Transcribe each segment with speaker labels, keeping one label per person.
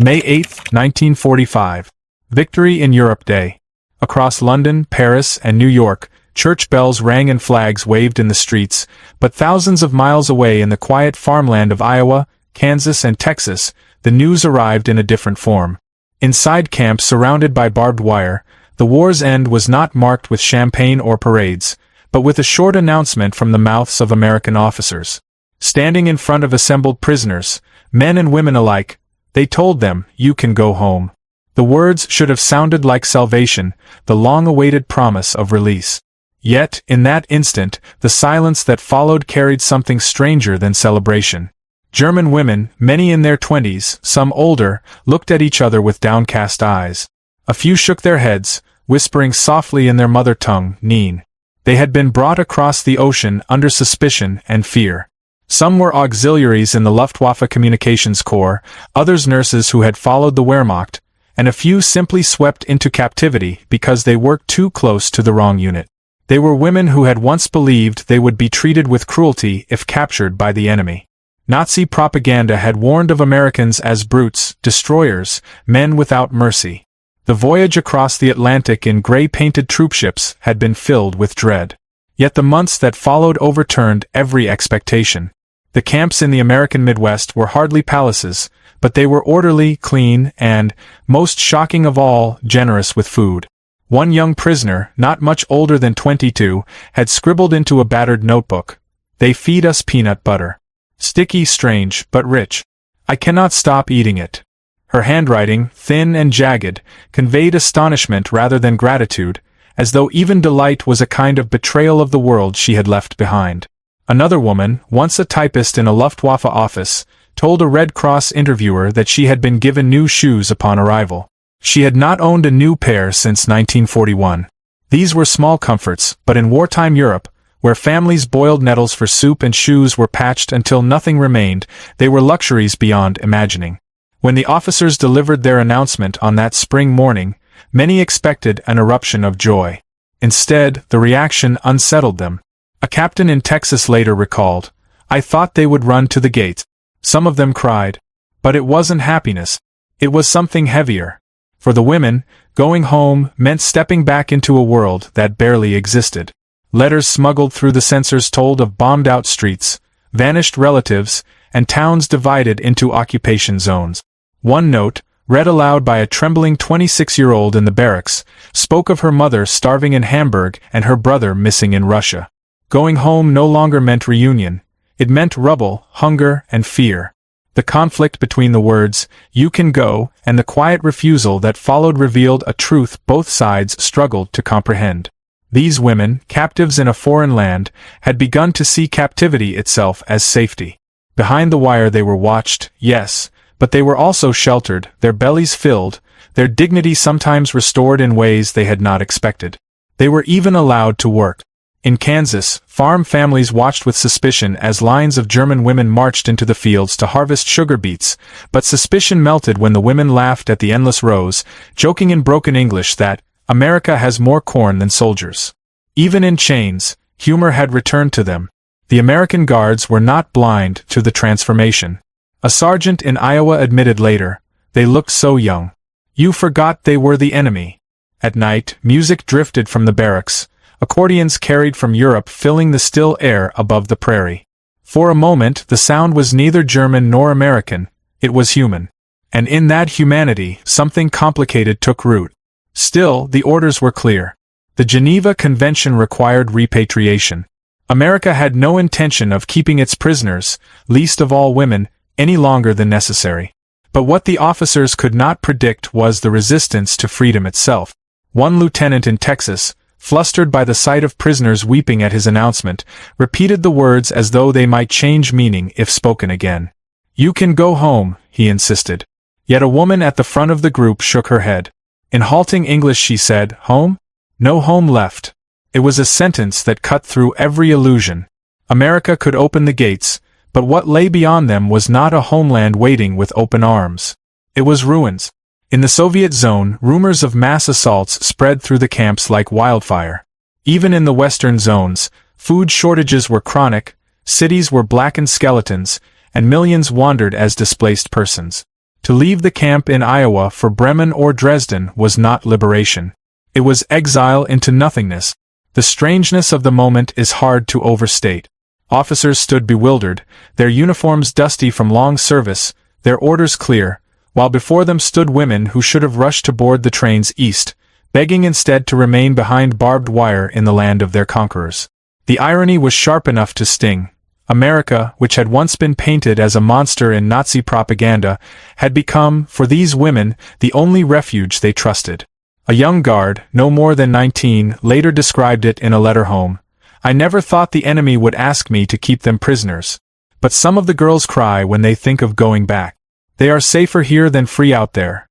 Speaker 1: May 8, 1945. Victory in Europe Day. Across London, Paris, and New York, church bells rang and flags waved in the streets, but thousands of miles away in the quiet farmland of Iowa, Kansas, and Texas, the news arrived in a different form. Inside camps surrounded by barbed wire, the war's end was not marked with champagne or parades, but with a short announcement from the mouths of American officers. Standing in front of assembled prisoners, men and women alike, they told them, "You can go home." The words should have sounded like salvation, the long-awaited promise of release. Yet, in that instant, the silence that followed carried something stranger than celebration. German women, many in their 20s, some older, looked at each other with downcast eyes. A few shook their heads, whispering softly in their mother tongue, "Neen." They had been brought across the ocean under suspicion and fear. Some were auxiliaries in the Luftwaffe Communications Corps, others nurses who had followed the Wehrmacht, and a few simply swept into captivity because they worked too close to the wrong unit. They were women who had once believed they would be treated with cruelty if captured by the enemy. Nazi propaganda had warned of Americans as brutes, destroyers, men without mercy. The voyage across the Atlantic in gray-painted troopships had been filled with dread. Yet the months that followed overturned every expectation. The camps in the American Midwest were hardly palaces, but they were orderly, clean, and, most shocking of all, generous with food. One young prisoner, not much older than 22, had scribbled into a battered notebook, "They feed us peanut butter. Sticky, strange, but rich. I cannot stop eating it." Her handwriting, thin and jagged, conveyed astonishment rather than gratitude, as though even delight was a kind of betrayal of the world she had left behind. Another woman, once a typist in a Luftwaffe office, told a Red Cross interviewer that she had been given new shoes upon arrival. She had not owned a new pair since 1941. These were small comforts, but in wartime Europe, where families boiled nettles for soup and shoes were patched until nothing remained, they were luxuries beyond imagining. When the officers delivered their announcement on that spring morning, many expected an eruption of joy. Instead, the reaction unsettled them. A captain in Texas later recalled, "I thought they would run to the gates." Some of them cried. But it wasn't happiness. It was something heavier. For the women, going home meant stepping back into a world that barely existed. Letters smuggled through the censors told of bombed-out streets, vanished relatives, and towns divided into occupation zones. One note, read aloud by a trembling 26-year-old in the barracks, spoke of her mother starving in Hamburg and her brother missing in Russia. Going home no longer meant reunion. It meant rubble, hunger, and fear. The conflict between the words, "You can go," and the quiet refusal that followed revealed a truth both sides struggled to comprehend. These women, captives in a foreign land, had begun to see captivity itself as safety. Behind the wire they were watched, yes, but they were also sheltered, their bellies filled, their dignity sometimes restored in ways they had not expected. They were even allowed to work. In Kansas, farm families watched with suspicion as lines of German women marched into the fields to harvest sugar beets, but suspicion melted when the women laughed at the endless rows, joking in broken English that, "America has more corn than soldiers." Even in chains, humor had returned to them. The American guards were not blind to the transformation. A sergeant in Iowa admitted later, "They looked so young. You forgot they were the enemy." At night, music drifted from the barracks, accordions carried from Europe filling the still air above the prairie. For a moment the sound was neither German nor American, it was human. And in that humanity, something complicated took root. Still, the orders were clear. The Geneva Convention required repatriation. America had no intention of keeping its prisoners, least of all women, any longer than necessary. But what the officers could not predict was the resistance to freedom itself. One lieutenant in Texas, flustered by the sight of prisoners weeping at his announcement, repeated the words as though they might change meaning if spoken again. "You can go home," he insisted. Yet a woman at the front of the group shook her head. In halting English she said, "Home? No home left." It was a sentence that cut through every illusion. America could open the gates, but what lay beyond them was not a homeland waiting with open arms. It was ruins. In the Soviet zone, rumors of mass assaults spread through the camps like wildfire. Even in the western zones, food shortages were chronic, cities were blackened skeletons, and millions wandered as displaced persons. To leave the camp in Iowa for Bremen or Dresden was not liberation. It was exile into nothingness. The strangeness of the moment is hard to overstate. Officers stood bewildered, their uniforms dusty from long service, their orders clear, while before them stood women who should have rushed to board the trains east, begging instead to remain behind barbed wire in the land of their conquerors. The irony was sharp enough to sting. America, which had once been painted as a monster in Nazi propaganda, had become, for these women, the only refuge they trusted. A young guard, no more than 19, later described it in a letter home. "I never thought the enemy would ask me to keep them prisoners. But some of the girls cry when they think of going back. They are safer here than free out there."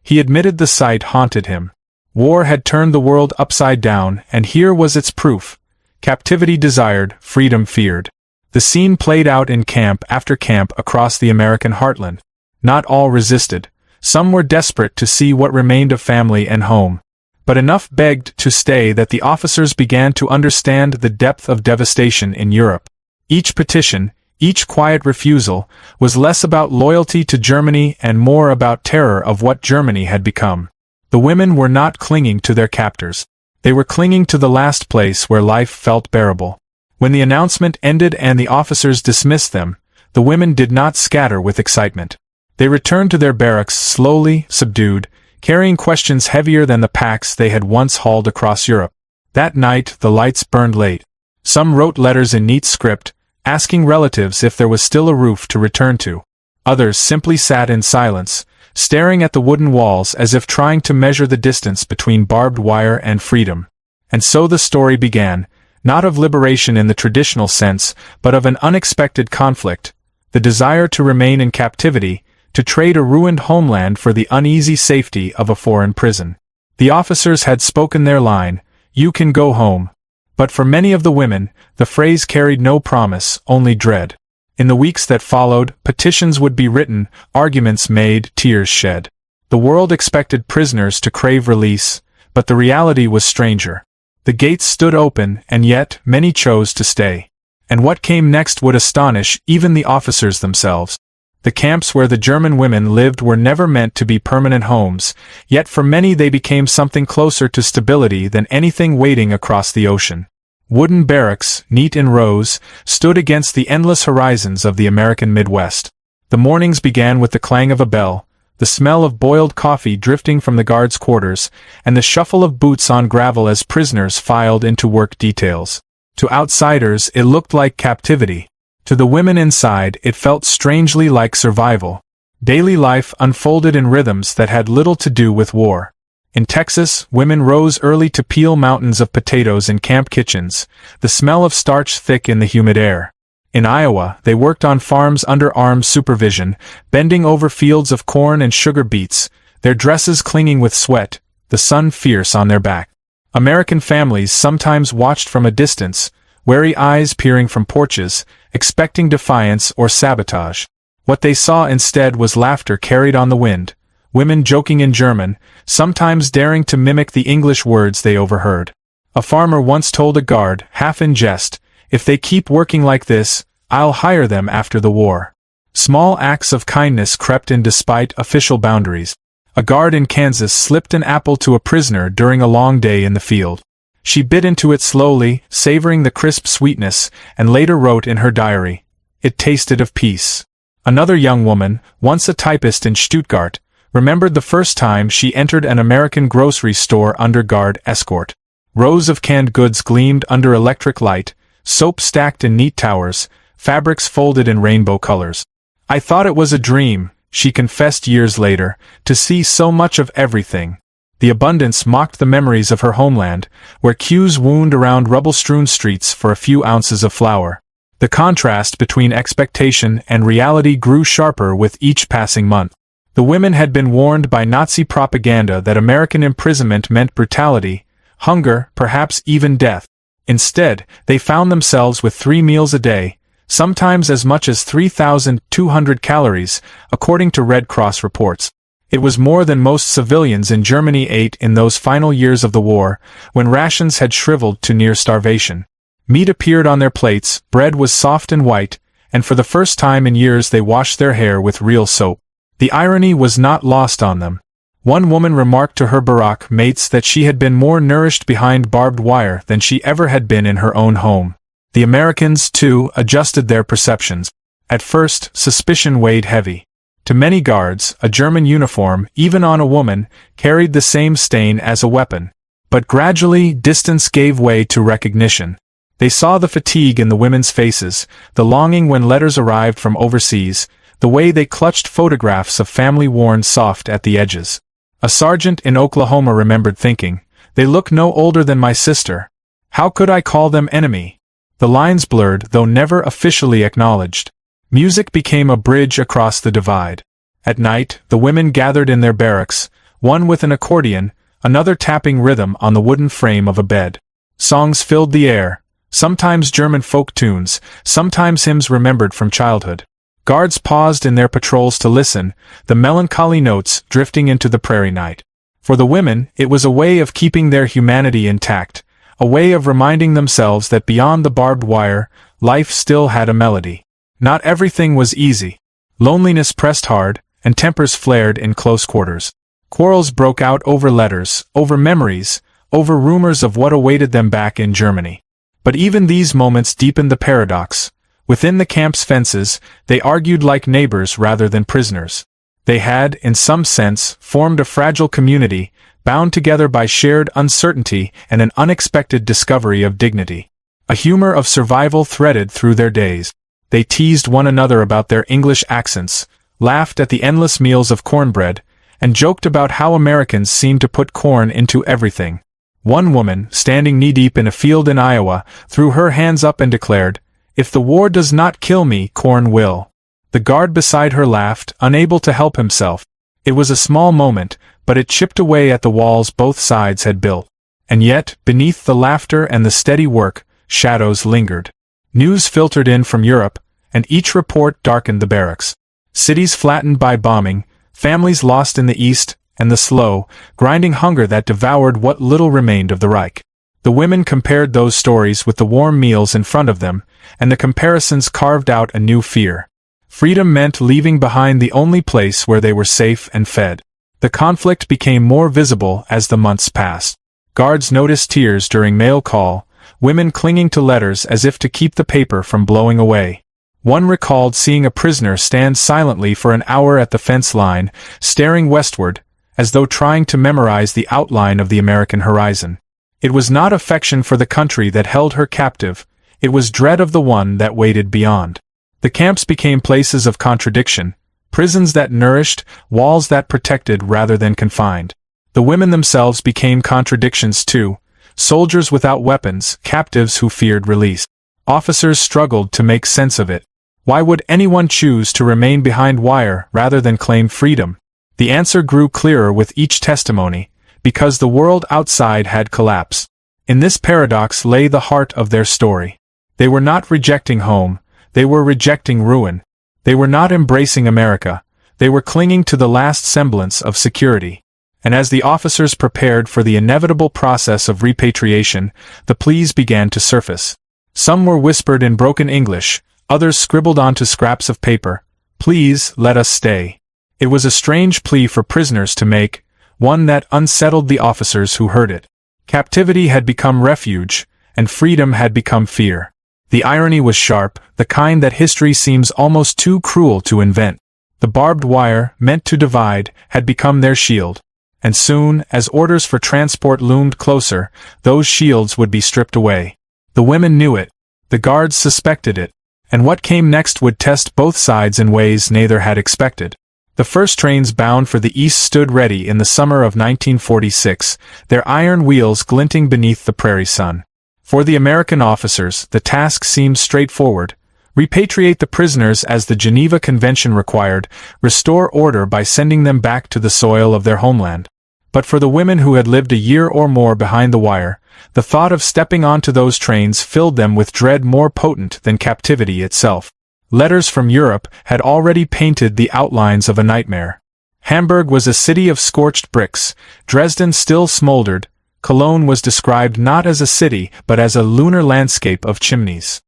Speaker 1: He admitted the sight haunted him. War had turned the world upside down, and here was its proof. Captivity desired, freedom feared. The scene played out in camp after camp across the American heartland. Not all resisted. Some were desperate to see what remained of family and home. But enough begged to stay that the officers began to understand the depth of devastation in Europe. Each petition, each quiet refusal, was less about loyalty to Germany and more about terror of what Germany had become. The women were not clinging to their captors. They were clinging to the last place where life felt bearable. When the announcement ended and the officers dismissed them, the women did not scatter with excitement. They returned to their barracks slowly, subdued, carrying questions heavier than the packs they had once hauled across Europe. That night the lights burned late. Some wrote letters in neat script, asking relatives if there was still a roof to return to. Others simply sat in silence, staring at the wooden walls as if trying to measure the distance between barbed wire and freedom. And so the story began, not of liberation in the traditional sense, but of an unexpected conflict, the desire to remain in captivity, to trade a ruined homeland for the uneasy safety of a foreign prison. The officers had spoken their line, "You can go home." But for many of the women, the phrase carried no promise, only dread. In the weeks that followed, petitions would be written, arguments made, tears shed. The world expected prisoners to crave release, but the reality was stranger. The gates stood open, and yet many chose to stay. And what came next would astonish even the officers themselves. The camps where the German women lived were never meant to be permanent homes, yet for many they became something closer to stability than anything waiting across the ocean. Wooden barracks, neat in rows, stood against the endless horizons of the American Midwest. The mornings began with the clang of a bell, the smell of boiled coffee drifting from the guards' quarters, and the shuffle of boots on gravel as prisoners filed into work details. To outsiders it looked like captivity. To the women inside it felt strangely like survival. Daily life unfolded in rhythms that had little to do with war. In Texas, women rose early to peel mountains of potatoes in camp kitchens, the smell of starch thick in the humid air. In Iowa, they worked on farms under armed supervision, bending over fields of corn and sugar beets, their dresses clinging with sweat, the sun fierce on their back. American families sometimes watched from a distance, wary eyes peering from porches, expecting defiance or sabotage. What they saw instead was laughter carried on the wind, women joking in German, sometimes daring to mimic the English words they overheard. A farmer once told a guard, half in jest, "If they keep working like this, I'll hire them after the war." Small acts of kindness crept in despite official boundaries. A guard in Kansas slipped an apple to a prisoner during a long day in the field. She bit into it slowly, savoring the crisp sweetness, and later wrote in her diary, "It tasted of peace." Another young woman, once a typist in Stuttgart, remembered the first time she entered an American grocery store under guard escort. Rows of canned goods gleamed under electric light, soap stacked in neat towers, fabrics folded in rainbow colors. "I thought it was a dream," she confessed years later, "to see so much of everything." The abundance mocked the memories of her homeland, where queues wound around rubble-strewn streets for a few ounces of flour. The contrast between expectation and reality grew sharper with each passing month. The women had been warned by Nazi propaganda that American imprisonment meant brutality, hunger, perhaps even death. Instead, they found themselves with 3 meals a day, sometimes as much as 3,200 calories, according to Red Cross reports. It was more than most civilians in Germany ate in those final years of the war, when rations had shriveled to near starvation. Meat appeared on their plates, bread was soft and white, and for the first time in years they washed their hair with real soap. The irony was not lost on them. One woman remarked to her barack mates that she had been more nourished behind barbed wire than she ever had been in her own home. The Americans, too, adjusted their perceptions. At first, suspicion weighed heavy. To many guards, a German uniform, even on a woman, carried the same stain as a weapon. But gradually, distance gave way to recognition. They saw the fatigue in the women's faces, the longing when letters arrived from overseas, the way they clutched photographs of family worn soft at the edges. A sergeant in Oklahoma remembered thinking, "They look no older than my sister. How could I call them enemy?" The lines blurred, though never officially acknowledged. Music became a bridge across the divide. At night, the women gathered in their barracks, one with an accordion, another tapping rhythm on the wooden frame of a bed. Songs filled the air, sometimes German folk tunes, sometimes hymns remembered from childhood. Guards paused in their patrols to listen, the melancholy notes drifting into the prairie night. For the women, it was a way of keeping their humanity intact, a way of reminding themselves that beyond the barbed wire, life still had a melody. Not everything was easy. Loneliness pressed hard, and tempers flared in close quarters. Quarrels broke out over letters, over memories, over rumors of what awaited them back in Germany. But even these moments deepened the paradox. Within the camp's fences, they argued like neighbors rather than prisoners. They had, in some sense, formed a fragile community, bound together by shared uncertainty and an unexpected discovery of dignity. A humor of survival threaded through their days. They teased one another about their English accents, laughed at the endless meals of cornbread, and joked about how Americans seemed to put corn into everything. One woman, standing knee-deep in a field in Iowa, threw her hands up and declared, "If the war does not kill me, corn will." The guard beside her laughed, unable to help himself. It was a small moment, but it chipped away at the walls both sides had built. And yet, beneath the laughter and the steady work, shadows lingered. News filtered in from Europe, and each report darkened the barracks. Cities flattened by bombing, families lost in the east, and the slow, grinding hunger that devoured what little remained of the Reich. The women compared those stories with the warm meals in front of them, and the comparisons carved out a new fear. Freedom meant leaving behind the only place where they were safe and fed. The conflict became more visible as the months passed. Guards noticed tears during mail call, women clinging to letters as if to keep the paper from blowing away. One recalled seeing a prisoner stand silently for an hour at the fence line, staring westward, as though trying to memorize the outline of the American horizon. It was not affection for the country that held her captive, it was dread of the one that waited beyond. The camps became places of contradiction, prisons that nourished, walls that protected rather than confined. The women themselves became contradictions too, soldiers without weapons, captives who feared release. Officers struggled to make sense of it. Why would anyone choose to remain behind wire rather than claim freedom? The answer grew clearer with each testimony, because the world outside had collapsed. In this paradox lay the heart of their story. They were not rejecting home, they were rejecting ruin. They were not embracing America, they were clinging to the last semblance of security. And as the officers prepared for the inevitable process of repatriation, the pleas began to surface. Some were whispered in broken English, others scribbled onto scraps of paper, "Please, let us stay." It was a strange plea for prisoners to make, one that unsettled the officers who heard it. Captivity had become refuge, and freedom had become fear. The irony was sharp, the kind that history seems almost too cruel to invent. The barbed wire, meant to divide, had become their shield. And soon, as orders for transport loomed closer, those shields would be stripped away. The women knew it. The guards suspected it. And what came next would test both sides in ways neither had expected. The first trains bound for the east stood ready in the summer of 1946, their iron wheels glinting beneath the prairie sun. For the American officers, the task seemed straightforward. Repatriate the prisoners as the Geneva Convention required, restore order by sending them back to the soil of their homeland. But for the women who had lived a year or more behind the wire, the thought of stepping onto those trains filled them with dread more potent than captivity itself. Letters from Europe had already painted the outlines of a nightmare. Hamburg was a city of scorched bricks, Dresden still smoldered, Cologne was described not as a city but as a lunar landscape of chimneys.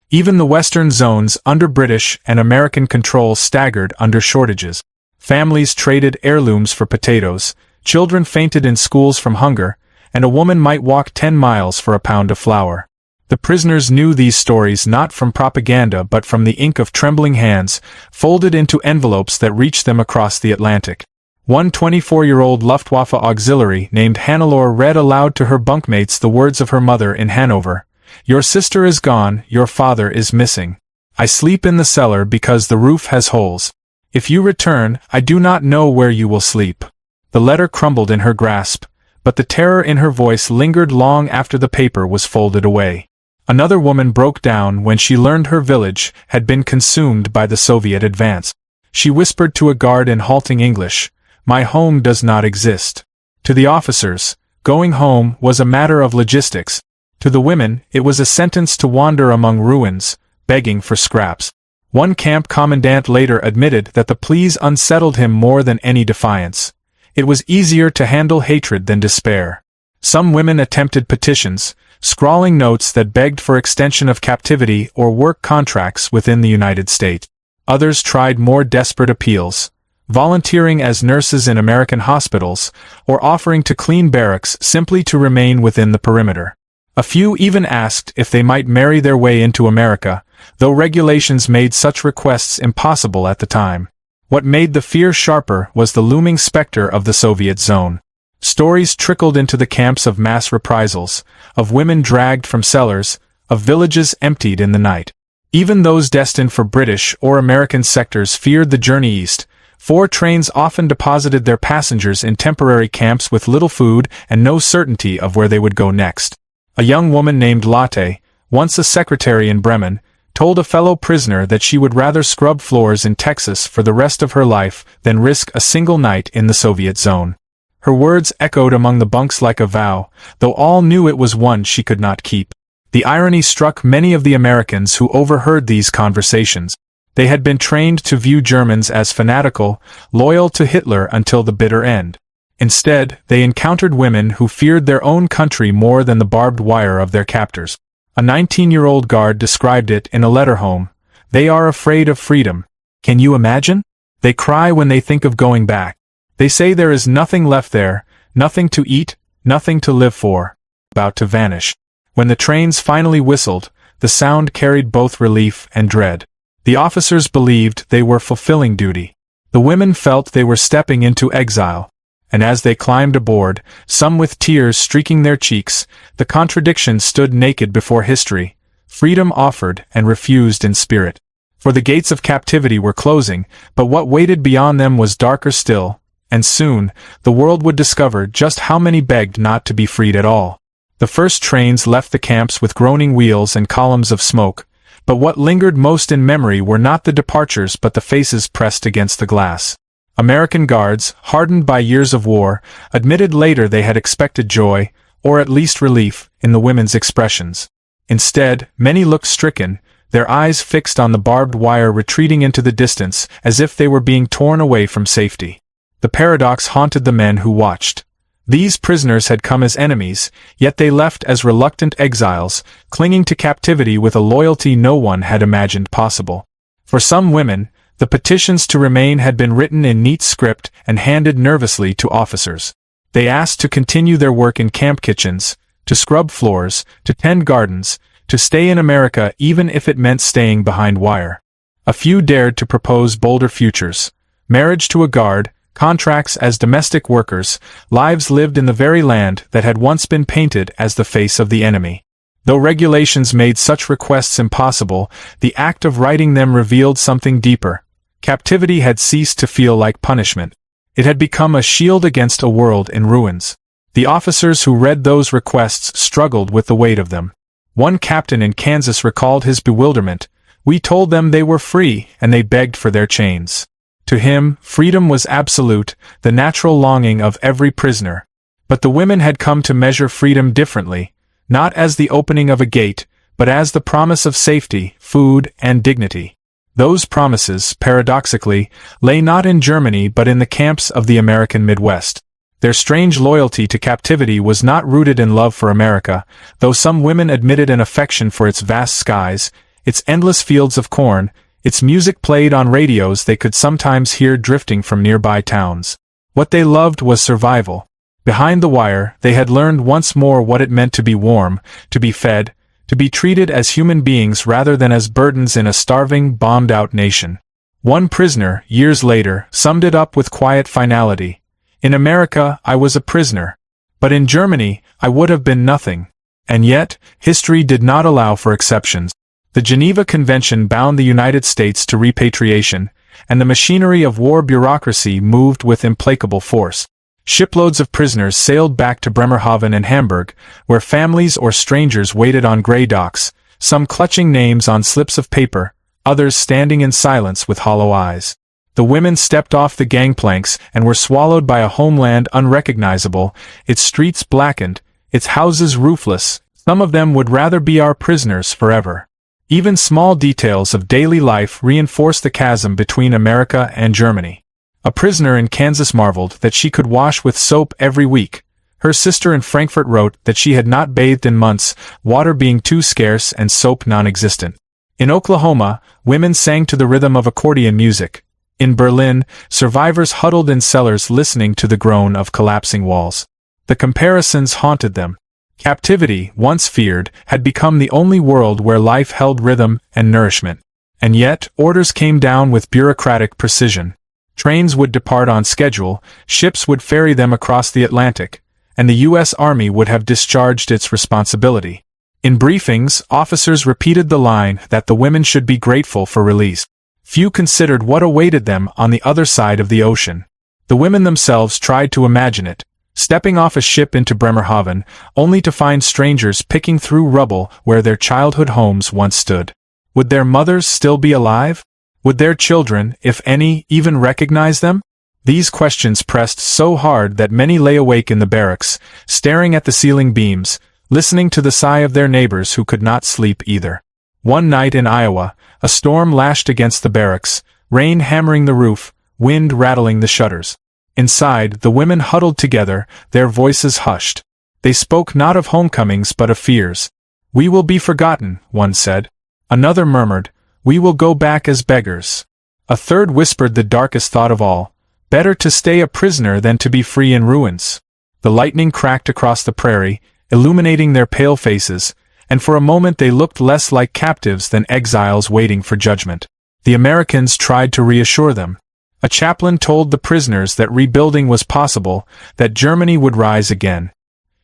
Speaker 1: Even the western zones under British and American control staggered under shortages. Families traded heirlooms for potatoes, children fainted in schools from hunger, and a woman might walk 10 miles for a pound of flour. The prisoners knew these stories not from propaganda but from the ink of trembling hands, folded into envelopes that reached them across the Atlantic. One 24-year-old Luftwaffe auxiliary named Hannelore read aloud to her bunkmates the words of her mother in Hanover. "Your sister is gone, your father is missing. I sleep in the cellar because the roof has holes. If you return, I do not know where you will sleep." The letter crumbled in her grasp, but the terror in her voice lingered long after the paper was folded away. Another woman broke down when she learned her village had been consumed by the Soviet advance. She whispered to a guard in halting English, "My home does not exist." To the officers, going home was a matter of logistics. To the women, it was a sentence to wander among ruins, begging for scraps. One camp commandant later admitted that the pleas unsettled him more than any defiance. It was easier to handle hatred than despair. Some women attempted petitions, scrawling notes that begged for extension of captivity or work contracts within the United States. Others tried more desperate appeals, volunteering as nurses in American hospitals, or offering to clean barracks simply to remain within the perimeter. A few even asked if they might marry their way into America, though regulations made such requests impossible at the time. What made the fear sharper was the looming specter of the Soviet zone. Stories trickled into the camps of mass reprisals, of women dragged from cellars, of villages emptied in the night. Even those destined for British or American sectors feared the journey east. 4 trains often deposited their passengers in temporary camps with little food and no certainty of where they would go next. A young woman named Lotte, once a secretary in Bremen, told a fellow prisoner that she would rather scrub floors in Texas for the rest of her life than risk a single night in the Soviet zone. Her words echoed among the bunks like a vow, though all knew it was one she could not keep. The irony struck many of the Americans who overheard these conversations. They had been trained to view Germans as fanatical, loyal to Hitler until the bitter end. Instead, they encountered women who feared their own country more than the barbed wire of their captors. A 19-year-old guard described it in a letter home. "They are afraid of freedom. Can you imagine? They cry when they think of going back. They say there is nothing left there, nothing to eat, nothing to live for, about to vanish." When the trains finally whistled, the sound carried both relief and dread. The officers believed they were fulfilling duty. The women felt they were stepping into exile. And as they climbed aboard, some with tears streaking their cheeks, the contradiction stood naked before history. Freedom offered and refused in spirit. For the gates of captivity were closing, but what waited beyond them was darker still. And soon, the world would discover just how many begged not to be freed at all. The first trains left the camps with groaning wheels and columns of smoke, but what lingered most in memory were not the departures but the faces pressed against the glass. American guards, hardened by years of war, admitted later they had expected joy, or at least relief, in the women's expressions. Instead, many looked stricken, their eyes fixed on the barbed wire retreating into the distance as if they were being torn away from safety. The paradox haunted the men who watched. These prisoners had come as enemies, yet they left as reluctant exiles, clinging to captivity with a loyalty no one had imagined possible. For some women, the petitions to remain had been written in neat script and handed nervously to officers. They asked to continue their work in camp kitchens, to scrub floors, to tend gardens, to stay in America even if it meant staying behind wire. A few dared to propose bolder futures: marriage to a guard, contracts as domestic workers, lives lived in the very land that had once been painted as the face of the enemy. Though regulations made such requests impossible, the act of writing them revealed something deeper. Captivity had ceased to feel like punishment. It had become a shield against a world in ruins. The officers who read those requests struggled with the weight of them. One captain in Kansas recalled his bewilderment. "We told them they were free, and they begged for their chains." To him, freedom was absolute, the natural longing of every prisoner. But the women had come to measure freedom differently, not as the opening of a gate, but as the promise of safety, food, and dignity. Those promises, paradoxically, lay not in Germany but in the camps of the American Midwest. Their strange loyalty to captivity was not rooted in love for America, though some women admitted an affection for its vast skies, its endless fields of corn, Its music played on radios they could sometimes hear drifting from nearby towns. What they loved was survival. Behind the wire, they had learned once more what it meant to be warm, to be fed, to be treated as human beings rather than as burdens in a starving, bombed-out nation. One prisoner, years later, summed it up with quiet finality. In America, I was a prisoner. But in Germany, I would have been nothing. And yet, history did not allow for exceptions. The Geneva Convention bound the United States to repatriation, and the machinery of war bureaucracy moved with implacable force. Shiploads of prisoners sailed back to Bremerhaven and Hamburg, where families or strangers waited on gray docks, some clutching names on slips of paper, others standing in silence with hollow eyes. The women stepped off the gangplanks and were swallowed by a homeland unrecognizable, its streets blackened, its houses roofless. Some of them would rather be our prisoners forever. Even small details of daily life reinforced the chasm between America and Germany. A prisoner in Kansas marveled that she could wash with soap every week. Her sister in Frankfurt wrote that she had not bathed in months, water being too scarce and soap non-existent. In Oklahoma, women sang to the rhythm of accordion music. In Berlin, survivors huddled in cellars listening to the groan of collapsing walls. The comparisons haunted them. Captivity, once feared, had become the only world where life held rhythm and nourishment. And yet, orders came down with bureaucratic precision. Trains would depart on schedule, ships would ferry them across the Atlantic, and the U.S. Army would have discharged its responsibility. In briefings, officers repeated the line that the women should be grateful for release. Few considered what awaited them on the other side of the ocean. The women themselves tried to imagine it, stepping off a ship into Bremerhaven, only to find strangers picking through rubble where their childhood homes once stood. Would their mothers still be alive? Would their children, if any, even recognize them? These questions pressed so hard that many lay awake in the barracks, staring at the ceiling beams, listening to the sigh of their neighbors who could not sleep either. One night in Iowa, a storm lashed against the barracks, rain hammering the roof, wind rattling the shutters. Inside, the women huddled together, their voices hushed. They spoke not of homecomings but of fears. "We will be forgotten," one said. Another murmured, "We will go back as beggars." A third whispered the darkest thought of all, "Better to stay a prisoner than to be free in ruins." The lightning cracked across the prairie, illuminating their pale faces, and for a moment they looked less like captives than exiles waiting for judgment. The Americans tried to reassure them. A chaplain told the prisoners that rebuilding was possible, that Germany would rise again.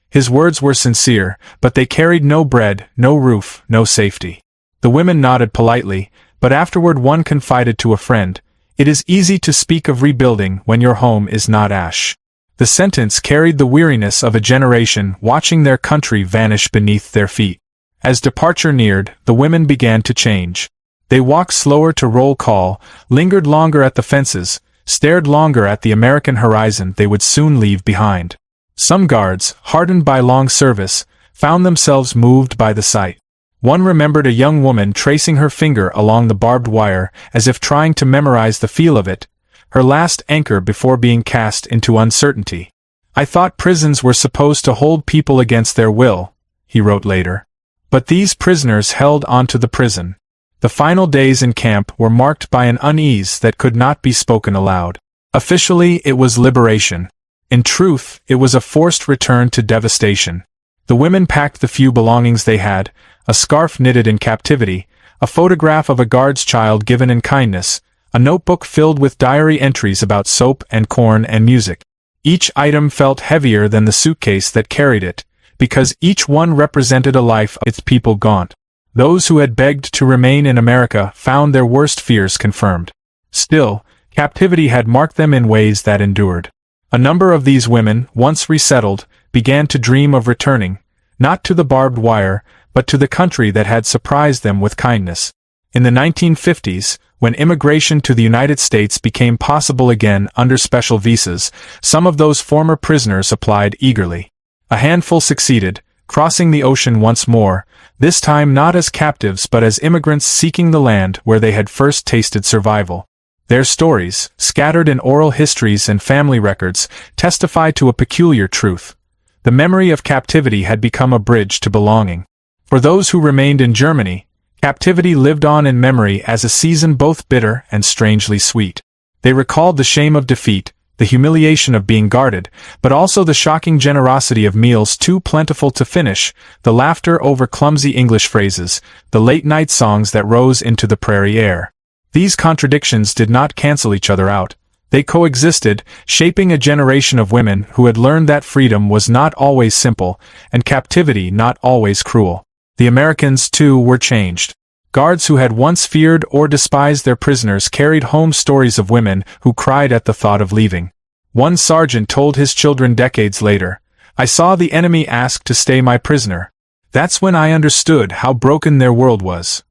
Speaker 1: His words were sincere, but they carried no bread, no roof, no safety. The women nodded politely, but afterward one confided to a friend, "It is easy to speak of rebuilding when your home is not ash." The sentence carried the weariness of a generation watching their country vanish beneath their feet. As departure neared, the women began to change. They walked slower to roll call, lingered longer at the fences, stared longer at the American horizon they would soon leave behind. Some guards, hardened by long service, found themselves moved by the sight. One remembered a young woman tracing her finger along the barbed wire as if trying to memorize the feel of it, her last anchor before being cast into uncertainty. "I thought prisons were supposed to hold people against their will," he wrote later. But these prisoners held onto the prison. The final days in camp were marked by an unease that could not be spoken aloud. Officially, it was liberation. In truth, it was a forced return to devastation. The women packed the few belongings they had, a scarf knitted in captivity, a photograph of a guard's child given in kindness, a notebook filled with diary entries about soap and corn and music. Each item felt heavier than the suitcase that carried it, because each one represented a life of its people gaunt. Those who had begged to remain in America found their worst fears confirmed. Still, captivity had marked them in ways that endured. A number of these women, once resettled, began to dream of returning, not to the barbed wire, but to the country that had surprised them with kindness. In the 1950s, when immigration to the United States became possible again under special visas, some of those former prisoners applied eagerly. A handful succeeded, crossing the ocean once more, this time not as captives but as immigrants seeking the land where they had first tasted survival. Their stories, scattered in oral histories and family records, testify to a peculiar truth. The memory of captivity had become a bridge to belonging. For those who remained in Germany, Captivity lived on in memory as a season both bitter and strangely sweet. They recalled the shame of defeat, the humiliation of being guarded, but also the shocking generosity of meals too plentiful to finish, the laughter over clumsy English phrases, the late-night songs that rose into the prairie air. These contradictions did not cancel each other out. They coexisted, shaping a generation of women who had learned that freedom was not always simple, and captivity not always cruel. The Americans, too, were changed. Guards who had once feared or despised their prisoners carried home stories of women who cried at the thought of leaving. One sergeant told his children decades later, "I saw the enemy ask to stay my prisoner. That's when I understood how broken their world was."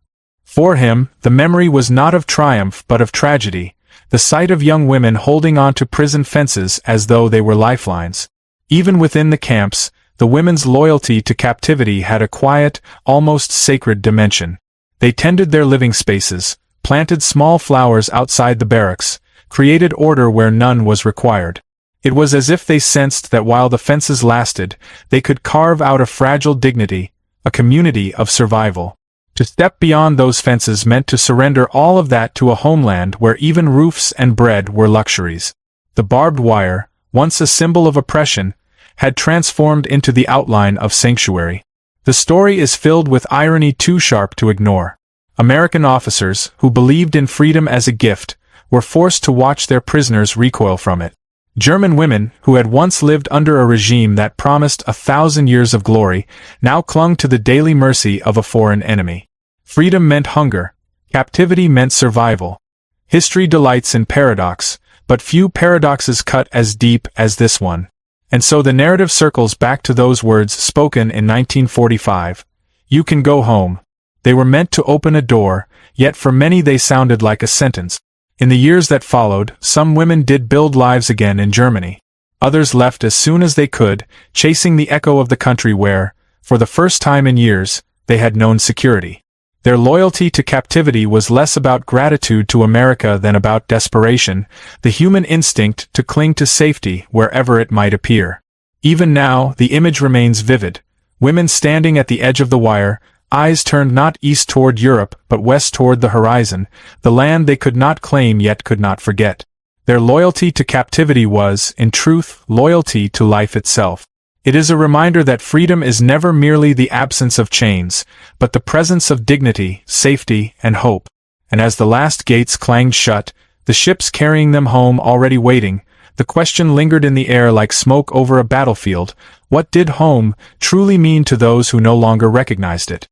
Speaker 1: For him, the memory was not of triumph but of tragedy, the sight of young women holding on to prison fences as though they were lifelines. Even within the camps, the women's loyalty to captivity had a quiet, almost sacred dimension. They tended their living spaces, planted small flowers outside the barracks, created order where none was required. It was as if they sensed that while the fences lasted, they could carve out a fragile dignity, a community of survival. To step beyond those fences meant to surrender all of that to a homeland where even roofs and bread were luxuries. The barbed wire, once a symbol of oppression, had transformed into the outline of sanctuary. The story is filled with irony too sharp to ignore. American officers, who believed in freedom as a gift, were forced to watch their prisoners recoil from it. German women, who had once lived under a regime that promised 1,000 years of glory, now clung to the daily mercy of a foreign enemy. Freedom meant hunger. Captivity meant survival. History delights in paradox, but few paradoxes cut as deep as this one. And so the narrative circles back to those words spoken in 1945. "You can go home." They were meant to open a door, yet for many they sounded like a sentence. In the years that followed, some women did build lives again in Germany. Others left as soon as they could, chasing the echo of the country where, for the first time in years, they had known security. Their loyalty to captivity was less about gratitude to America than about desperation, the human instinct to cling to safety wherever it might appear. Even now, the image remains vivid. Women standing at the edge of the wire, eyes turned not east toward Europe but west toward the horizon, the land they could not claim yet could not forget. Their loyalty to captivity was, in truth, loyalty to life itself. It is a reminder that freedom is never merely the absence of chains, but the presence of dignity, safety, and hope. And as the last gates clanged shut, the ships carrying them home already waiting, the question lingered in the air like smoke over a battlefield: what did home truly mean to those who no longer recognized it?